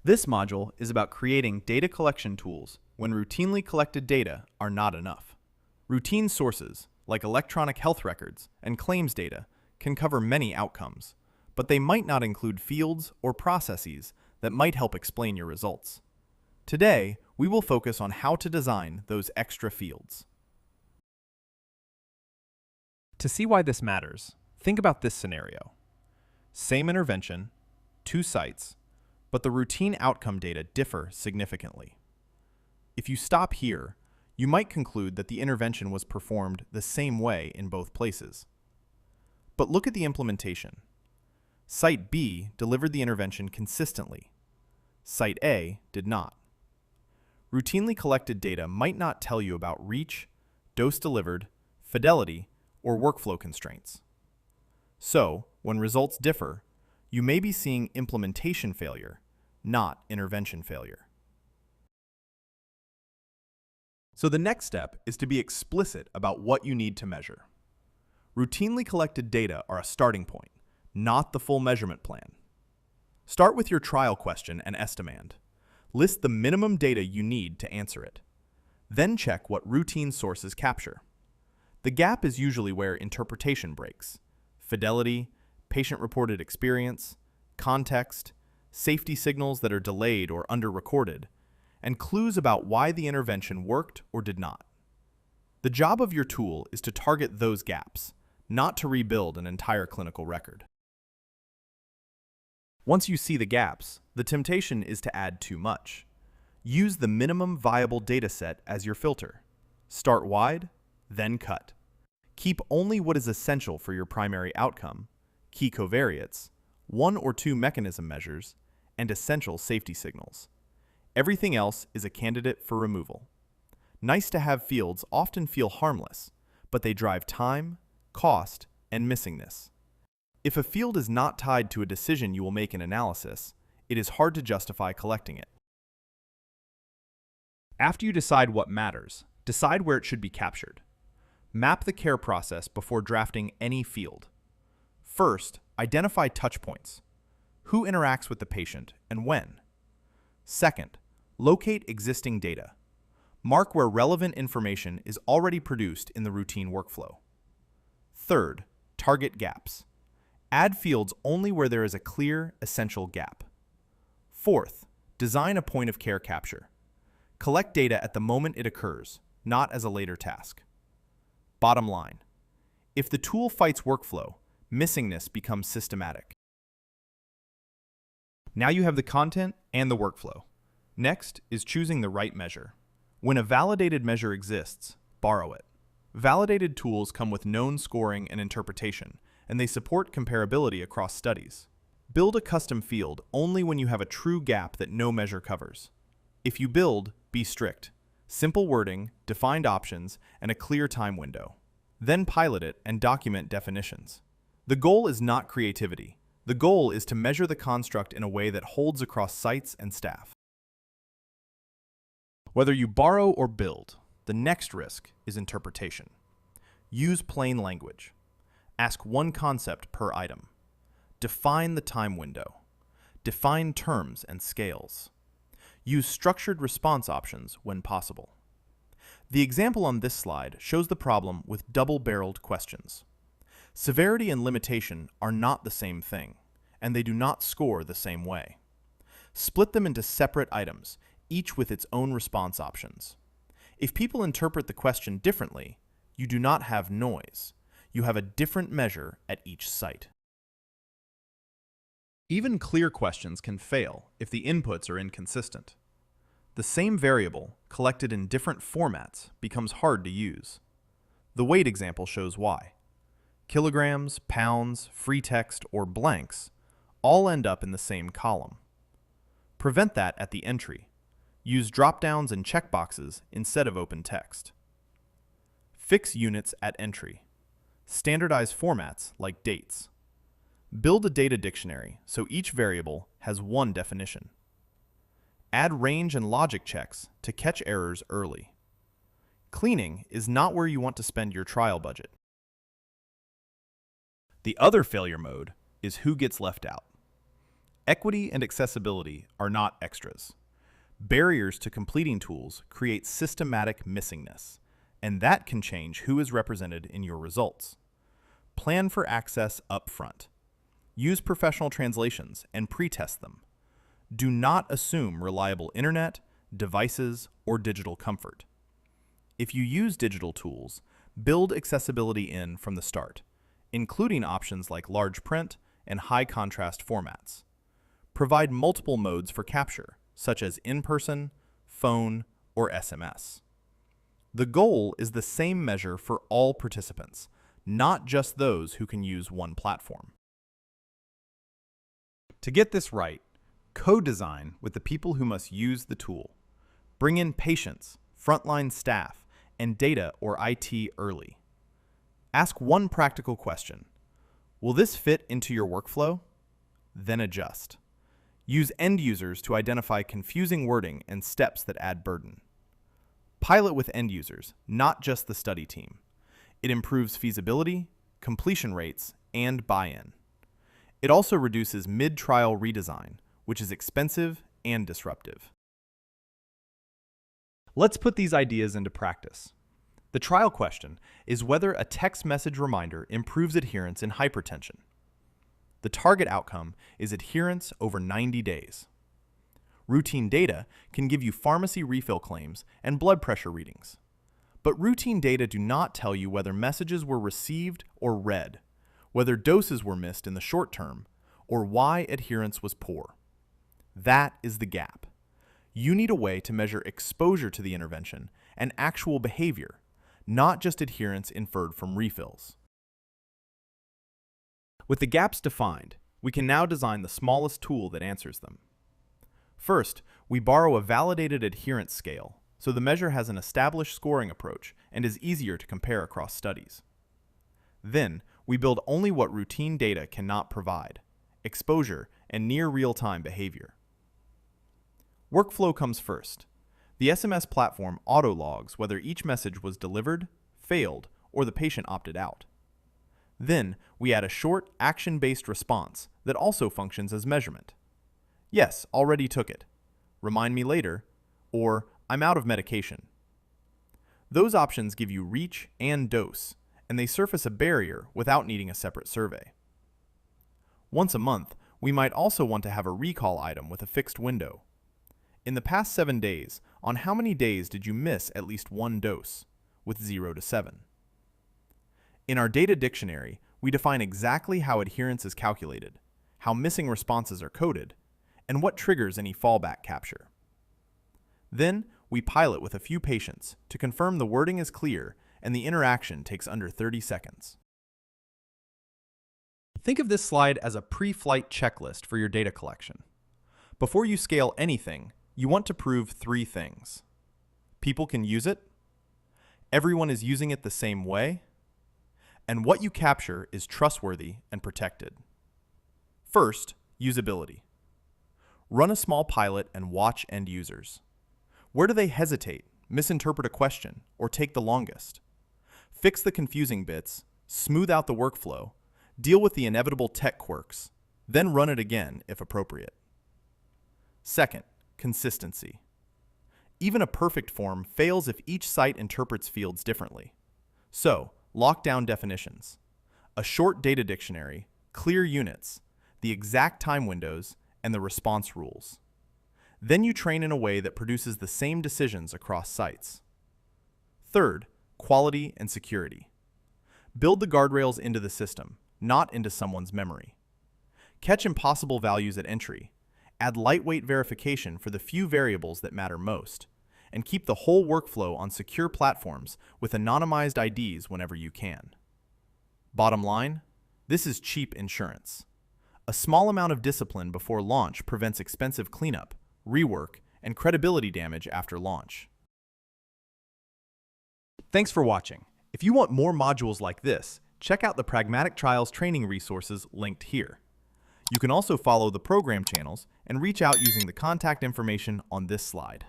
This module is about creating data collection tools when routinely collected data are not enough. Routine sources, like electronic health records and claims data, can cover many outcomes, but they might not include fields or processes that might help explain your results. Today, we will focus on how to design those extra fields. To see why this matters, think about this scenario. Same intervention, 2 sites, but the routine outcome data differ significantly. If you stop here, you might conclude that the intervention was performed the same way in both places. But look at the implementation. Site B delivered the intervention consistently. Site A did not. Routinely collected data might not tell you about reach, dose delivered, fidelity, or workflow constraints. So, when results differ, you may be seeing implementation failure, not intervention failure. So the next step is to be explicit about what you need to measure. Routinely collected data are a starting point, not the full measurement plan. Start with your trial question and estimand. List the minimum data you need to answer it. Then check what routine sources capture. The gap is usually where interpretation breaks. Fidelity, patient-reported experience, context, safety signals that are delayed or under-recorded, and clues about why the intervention worked or did not. The job of your tool is to target those gaps, not to rebuild an entire clinical record. Once you see the gaps, the temptation is to add too much. Use the minimum viable dataset as your filter. Start wide, then cut. Keep only what is essential for your primary outcome, key covariates, 1 or 2 mechanism measures, and essential safety signals. Everything else is a candidate for removal. Nice-to-have fields often feel harmless, but they drive time, cost, and missingness. If a field is not tied to a decision you will make in analysis, it is hard to justify collecting it. After you decide what matters, decide where it should be captured. Map the care process before drafting any field. First, identify touchpoints. Who interacts with the patient and when? Second, locate existing data. Mark where relevant information is already produced in the routine workflow. Third, target gaps. Add fields only where there is a clear, essential gap. Fourth, design a point of care capture. Collect data at the moment it occurs, not as a later task. Bottom line, if the tool fights workflow, missingness becomes systematic. Now you have the content and the workflow. Next is choosing the right measure. When a validated measure exists, borrow it. Validated tools come with known scoring and interpretation, and they support comparability across studies. Build a custom field only when you have a true gap that no measure covers. If you build, be strict. Simple wording, defined options, and a clear time window. Then pilot it and document definitions. The goal is not creativity. The goal is to measure the construct in a way that holds across sites and staff. Whether you borrow or build, the next risk is interpretation. Use plain language. Ask one concept per item. Define the time window. Define terms and scales. Use structured response options when possible. The example on this slide shows the problem with double-barreled questions. Severity and limitation are not the same thing, and they do not score the same way. Split them into separate items, each with its own response options. If people interpret the question differently, you do not have noise. You have a different measure at each site. Even clear questions can fail if the inputs are inconsistent. The same variable, collected in different formats, becomes hard to use. The weight example shows why. Kilograms, pounds, free text, or blanks all end up in the same column. Prevent that at the entry. Use drop-downs and checkboxes instead of open text. Fix units at entry. Standardize formats like dates. Build a data dictionary so each variable has one definition. Add range and logic checks to catch errors early. Cleaning is not where you want to spend your trial budget. The other failure mode is who gets left out. Equity and accessibility are not extras. Barriers to completing tools create systematic missingness, and that can change who is represented in your results. Plan for access up front. Use professional translations and pre-test them. Do not assume reliable internet, devices, or digital comfort. If you use digital tools, build accessibility in from the start, including options like large print and high contrast formats. Provide multiple modes for capture, such as in-person, phone, or SMS. The goal is the same measure for all participants, not just those who can use one platform. To get this right, co-design with the people who must use the tool. Bring in patients, frontline staff, and data or IT early. Ask one practical question. Will this fit into your workflow? Then adjust. Use end users to identify confusing wording and steps that add burden. Pilot with end users, not just the study team. It improves feasibility, completion rates, and buy-in. It also reduces mid-trial redesign, which is expensive and disruptive. Let's put these ideas into practice. The trial question is whether a text message reminder improves adherence in hypertension. The target outcome is adherence over 90 days. Routine data can give you pharmacy refill claims and blood pressure readings. But routine data do not tell you whether messages were received or read, whether doses were missed in the short term, or why adherence was poor. That is the gap. You need a way to measure exposure to the intervention and actual behavior, not just adherence inferred from refills. With the gaps defined, we can now design the smallest tool that answers them. First, we borrow a validated adherence scale, so the measure has an established scoring approach and is easier to compare across studies. Then, we build only what routine data cannot provide: exposure and near real-time behavior. Workflow comes first. The SMS platform auto-logs whether each message was delivered, failed, or the patient opted out. Then, we add a short, action-based response that also functions as measurement. Yes, already took it. Remind me later, or I'm out of medication. Those options give you reach and dose, and they surface a barrier without needing a separate survey. Once a month, we might also want to have a recall item with a fixed window. In the past 7 days, on how many days did you miss at least one dose, with 0 to 7? In our data dictionary, we define exactly how adherence is calculated, how missing responses are coded, and what triggers any fallback capture. Then, we pilot with a few patients to confirm the wording is clear and the interaction takes under 30 seconds. Think of this slide as a pre-flight checklist for your data collection. Before you scale anything, you want to prove 3 things. People can use it, everyone is using it the same way, and what you capture is trustworthy and protected. First, usability. Run a small pilot and watch end users. Where do they hesitate, misinterpret a question, or take the longest? Fix the confusing bits, smooth out the workflow, deal with the inevitable tech quirks, then run it again if appropriate. Second, consistency. Even a perfect form fails if each site interprets fields differently. So, lock down definitions. A short data dictionary, clear units, the exact time windows, and the response rules. Then you train in a way that produces the same decisions across sites. Third, quality and security. Build the guardrails into the system, not into someone's memory. Catch impossible values at entry. Add lightweight verification for the few variables that matter most, and keep the whole workflow on secure platforms with anonymized IDs whenever you can. Bottom line, this is cheap insurance. A small amount of discipline before launch prevents expensive cleanup, rework, and credibility damage after launch. Thanks for watching. If you want more modules like this, check out the Pragmatic Trials training resources linked here. You can also follow the program channels and reach out using the contact information on this slide.